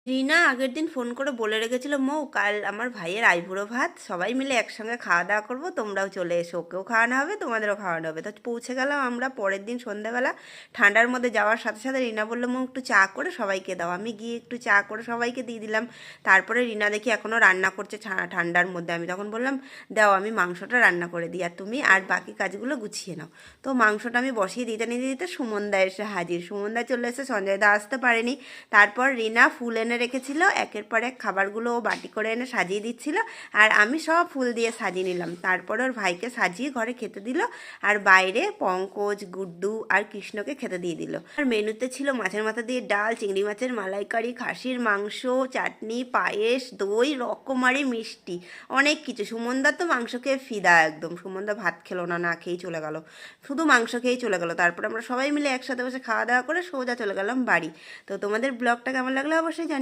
রিনা আগের দিন ফোন করে বলে রেখেছিল, মৌ কাল আমার ভাইয়ের আইবুড়ো ভাত, সবাই মিলে একসঙ্গে খাওয়া দাওয়া করবো, তোমরাও চলে এসো, ওকেও খাওয়ানো হবে তোমাদেরও খাওয়ানো হবে। তো পৌঁছে গেলাম আমরা পরের দিন সন্ধ্যাবেলা। ঠান্ডার মধ্যে যাওয়ার সাথে সাথে রিনা বললো, মৌ একটু চা করে সবাইকে দাও। আমি গিয়ে একটু চা করে সবাইকে দিয়ে দিলাম। তারপরে রিনা দেখি এখনও রান্না করছে ঠান্ডার মধ্যে। আমি তখন বললাম, দাও আমি মাংসটা রান্না করে দিই, আর তুমি আর বাকি কাজগুলো গুছিয়ে নাও। তো মাংসটা আমি বসিয়ে দিতে নিতে দিতে সুমনদা এসে হাজির। সুমনদা চলে এসে, সঞ্জয়দা আসতে পারেনি। তারপর রিনা ফুল এনে রেখেছিল, একের পর এক খাবারগুলো ও বাটি করে এনে সাজিয়ে দিচ্ছিল, আর আমি সব ফুল দিয়ে সাজিয়ে নিলাম। তারপর ওর ভাইকে সাজিয়ে ঘরে খেতে দিল, আর বাইরে পঙ্কজ, গুড্ডু আর কৃষ্ণকে খেতে দিয়ে দিল। আর মেনুতে ছিল মাছের মাথা দিয়ে ডাল, চিংড়ি মাছের মালাইকারি, খাসির মাংস, চাটনি, পায়েস, দই, রকমারি মিষ্টি, অনেক কিছু। সুমনদা তো মাংস খেয়ে ফিদা একদম। সুমনদা ভাত খেলো না, না খেয়েই চলে গেল, শুধু মাংস খেয়েই চলে গেল। তারপর আমরা সবাই মিলে একসাথে বসে খাওয়া দাওয়া করে সোজা চলে গেলাম বাড়ি। তো তোমাদের ব্লগটা কেমন লাগলো অবশ্যই জানিও।